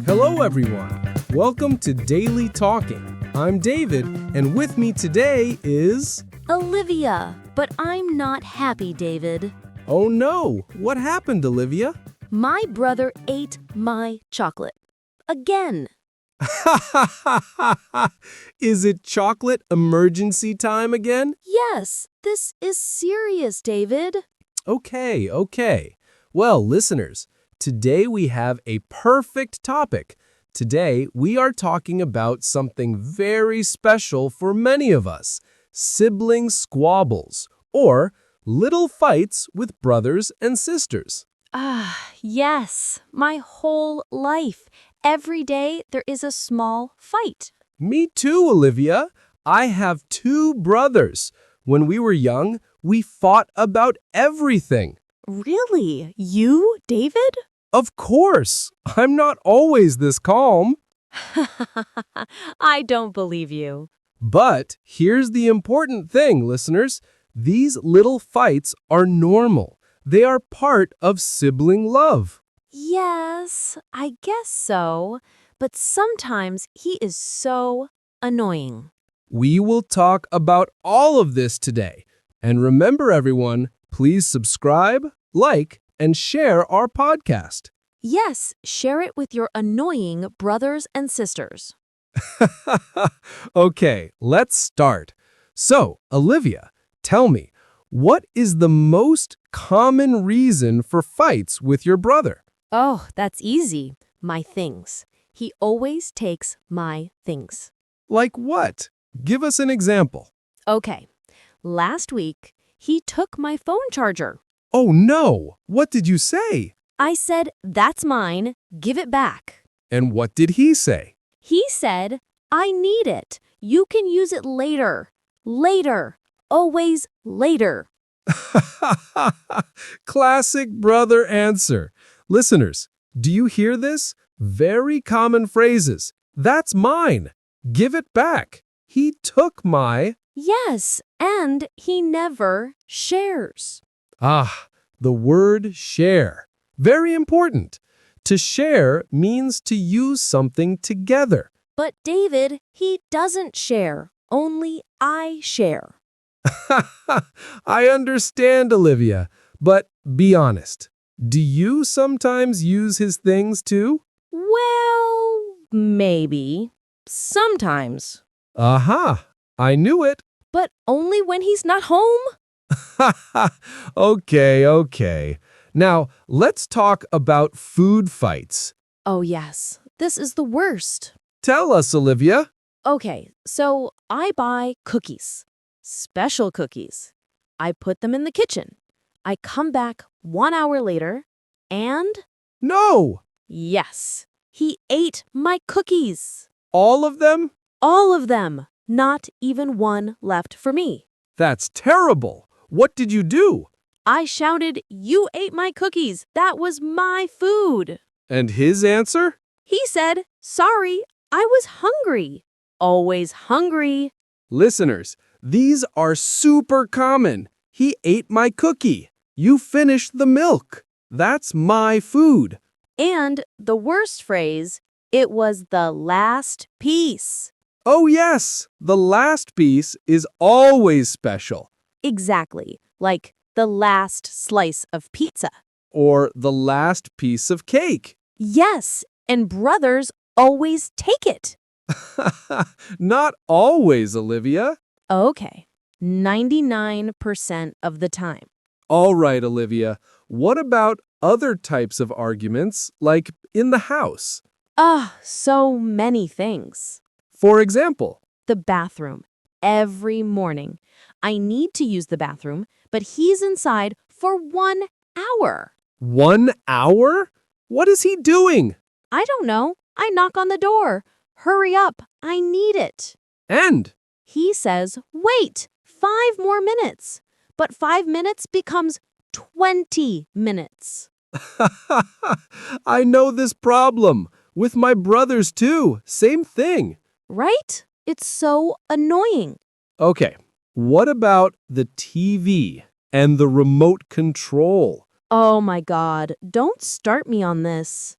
Hello, everyone. Welcome to Daily Talking. I'm David, and with me today is... Olivia, but I'm not happy, David. Oh no, what happened, Olivia? My brother ate my chocolate. Again. Is it chocolate emergency time again? Yes, this is serious, David. Okay. Well, listeners, today we have a perfect topic. Today we are talking about something very special for many of us, sibling squabbles, or little fights with brothers and sisters. Yes, my whole life. Every day there is a small fight. Me too, Olivia. I have two brothers. When we were young, we fought about everything. Really? You, David? Of course, I'm not always this calm. I don't believe you. But here's the important thing, listeners. These little fights are normal. They are part of sibling love. Yes, I guess so. But sometimes he is so annoying. We will talk about all of this today. And remember, everyone, please subscribe, like, and share our podcast. Yes, share it with your annoying brothers and sisters. Okay, let's start. So, Olivia, tell me, what is the most common reason for fights with your brother? Oh, that's easy. My things. He always takes my things. Like what? Give us an example. Okay. Last week, he took my phone charger. Oh no! What did you say? I said, "That's mine. Give it back." And what did he say? He said, "I need it. You can use it later. Later. Always later." Classic brother answer. Listeners, do you hear this? Very common phrases. That's mine. Give it back. He took my... Yes, and he never shares. The word share. Very important. To share means to use something together. But David, he doesn't share. Only I share. I understand, Olivia, but be honest. Do you sometimes use his things too? Well, maybe. Sometimes. I knew it. But only when he's not home. Okay. Now, let's talk about food fights. Oh, yes. This is the worst. Tell us, Olivia. Okay, so I buy cookies. Special cookies. I put them in the kitchen. I come back 1 hour later, and... No! Yes, he ate my cookies. All of them? All of them. Not even one left for me. That's terrible. What did you do? I shouted, "You ate my cookies. That was my food." And his answer? He said, "Sorry, I was hungry." Always hungry. Listeners, these are super common. He ate my cookie. You finished the milk. That's my food. And the worst phrase, it was the last piece. Oh yes, the last piece is always special. Exactly, like the last slice of pizza. Or the last piece of cake. Yes, and brothers always take it. Not always, Olivia. Okay, 99% of the time. All right, Olivia. What about other types of arguments, like in the house? So many things. For example, The bathroom. Every morning. I need to use the bathroom, but he's inside for 1 hour. 1 hour? What is he doing? I don't know. I knock on the door. Hurry up. I need it. And He says, wait, 5 more minutes. But 5 minutes becomes 20 minutes. I know this problem. With my brothers too. Same thing. Right? It's so annoying. Okay, What about the TV and the remote control? Oh my God, don't start me on this.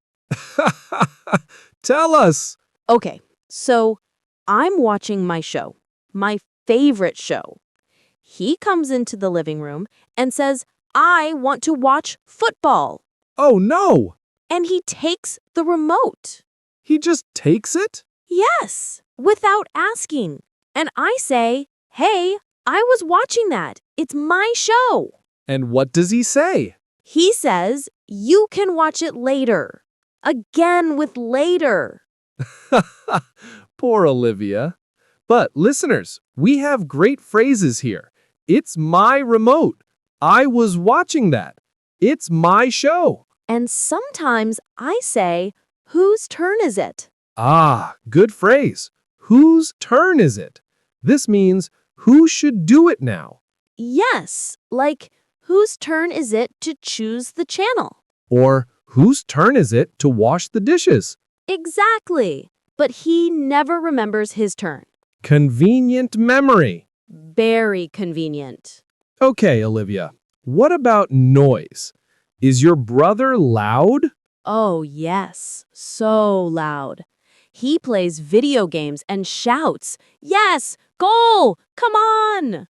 Tell us. Okay, so I'm watching my show, my favorite show. He comes into the living room and says, I want to watch football. Oh no, And he takes the remote. he just takes it? Yes, without asking. And I say, hey, I was watching that. It's my show. And what does he say? He says, you can watch it later. Again with later. Poor Olivia. But listeners, we have great phrases here. It's my remote. I was watching that. It's my show. And sometimes I say, whose turn is it? Ah, good phrase. Whose turn is it? This means who should do it now? Yes, like whose turn is it to choose the channel? Or whose turn is it to wash the dishes? Exactly. But he never remembers his turn. Convenient memory. Very convenient. Okay, Olivia. What about noise? Is your brother loud? Oh, yes, so loud. He plays video games and shouts, yes, goal, come on.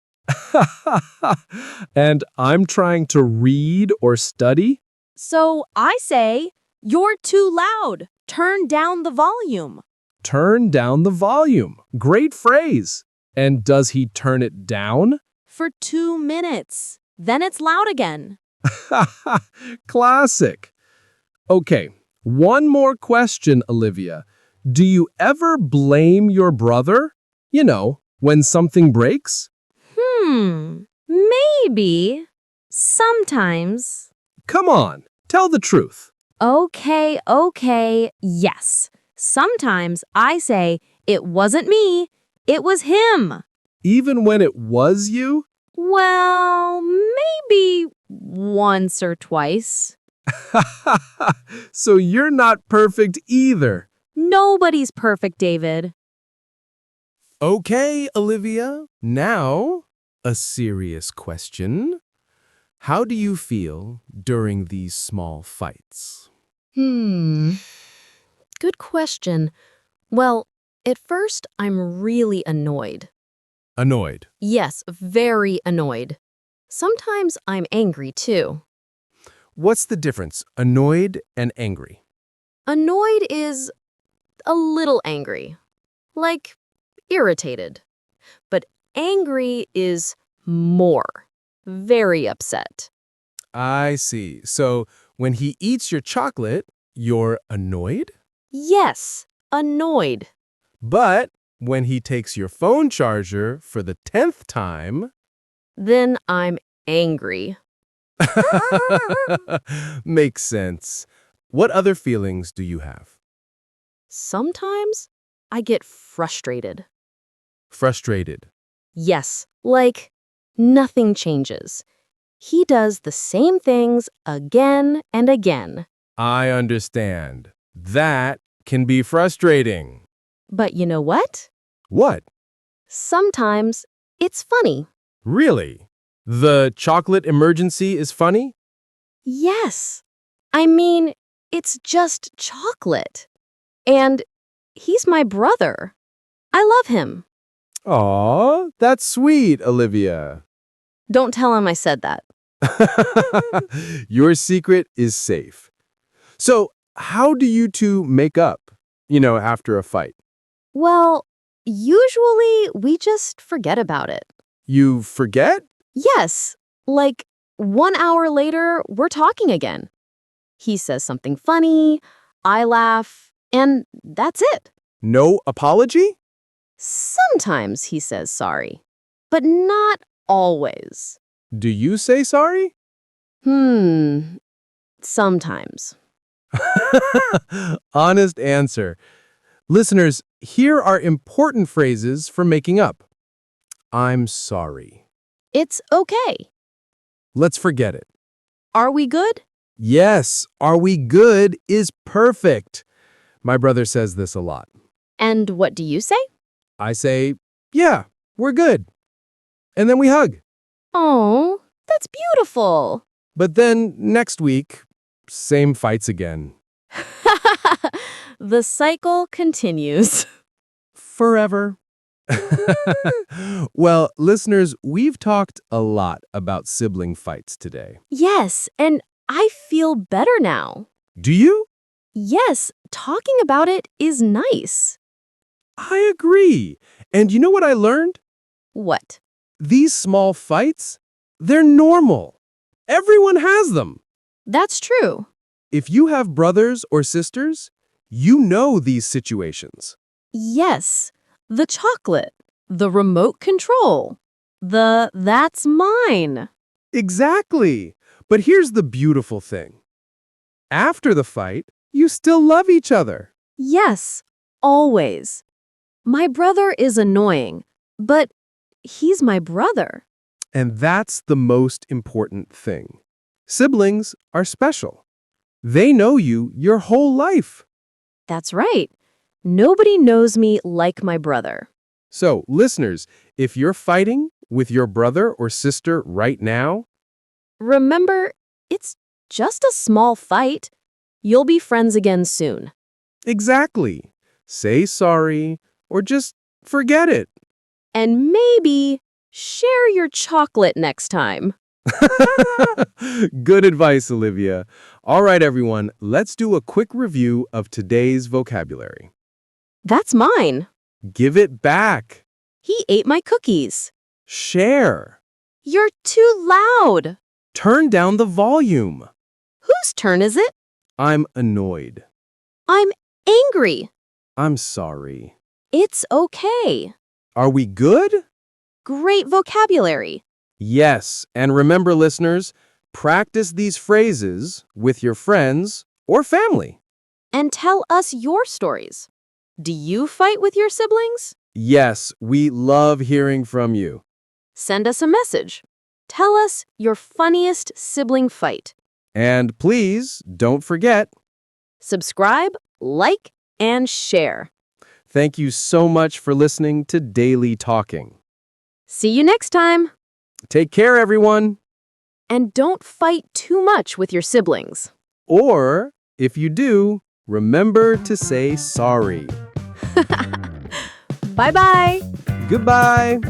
And I'm trying to read or study? So I say, you're too loud. Turn down the volume. Turn down the volume. Great phrase. And does he turn it down? For 2 minutes. Then it's loud again. Classic. Okay, one more question, Olivia. Do you ever blame your brother? You know, when something breaks? Maybe. Sometimes. Come on, tell the truth. Okay, yes. Sometimes I say, it wasn't me, it was him. Even when it was you? Well, maybe once or twice. So you're not perfect either. Nobody's perfect, David. Okay, Olivia. Now, a serious question. How do you feel during these small fights? Good question. Well, at first, I'm really annoyed. Annoyed. Yes, very annoyed. Sometimes I'm angry, too. What's the difference, annoyed and angry? Annoyed is a little angry, like irritated. But angry is more, very upset. I see. So when he eats your chocolate, you're annoyed? Yes, annoyed. But when he takes your phone charger for the 10th time... Then I'm angry. Makes sense. What other feelings do you have? Sometimes I get frustrated. Frustrated. Yes, like nothing changes. He does the same things again and again. I understand. That can be frustrating. But you know what? What? Sometimes it's funny. Really? The chocolate emergency is funny? Yes. I mean, it's just chocolate. And he's my brother. I love him. Aw, that's sweet, Olivia. Don't tell him I said that. Your secret is safe. So, how do you two make up, after a fight? Well, usually we just forget about it. You forget? Yes, like 1 hour later, we're talking again. He says something funny, I laugh, and that's it. No apology? Sometimes he says sorry, but not always. Do you say sorry? Sometimes. Honest answer. Listeners, here are important phrases for making up. I'm sorry. It's okay. Let's forget it. Are we good? Yes, are we good is perfect. My brother says this a lot. And what do you say? I say, yeah, we're good. And then we hug. Oh, that's beautiful. But then next week, same fights again. The cycle continues. Forever. Well, listeners, we've talked a lot about sibling fights today. Yes, and I feel better now. Do you? Yes, talking about it is nice. I agree. And you know what I learned? What? These small fights, they're normal. Everyone has them. That's true. If you have brothers or sisters, you know these situations. Yes, the chocolate, the remote control, that's mine. Exactly. But here's the beautiful thing. After the fight, you still love each other. Yes, always. My brother is annoying, but he's my brother. And that's the most important thing. Siblings are special. They know you your whole life. That's right. Nobody knows me like my brother. So, listeners, if you're fighting with your brother or sister right now, Remember, it's just a small fight. You'll be friends again soon. exactly. Say sorry or just forget it. And maybe share your chocolate next time. Good advice, Olivia. All right, everyone, let's do a quick review of today's vocabulary. That's mine. Give it back. He ate my cookies. Share. You're too loud. Turn down the volume. Whose turn is it? I'm annoyed. I'm angry. I'm sorry. It's okay. Are we good? Great vocabulary. Yes, and remember, listeners, practice these phrases with your friends or family. And tell us your stories. Do you fight with your siblings? Yes, we love hearing from you. Send us a message. Tell us your funniest sibling fight. And please don't forget, Subscribe, like, and share. thank you so much for listening to Daily Talking. See you next time. Take care, everyone. And don't fight too much with your siblings. Or, if you do, remember to say sorry. Bye-bye. Goodbye.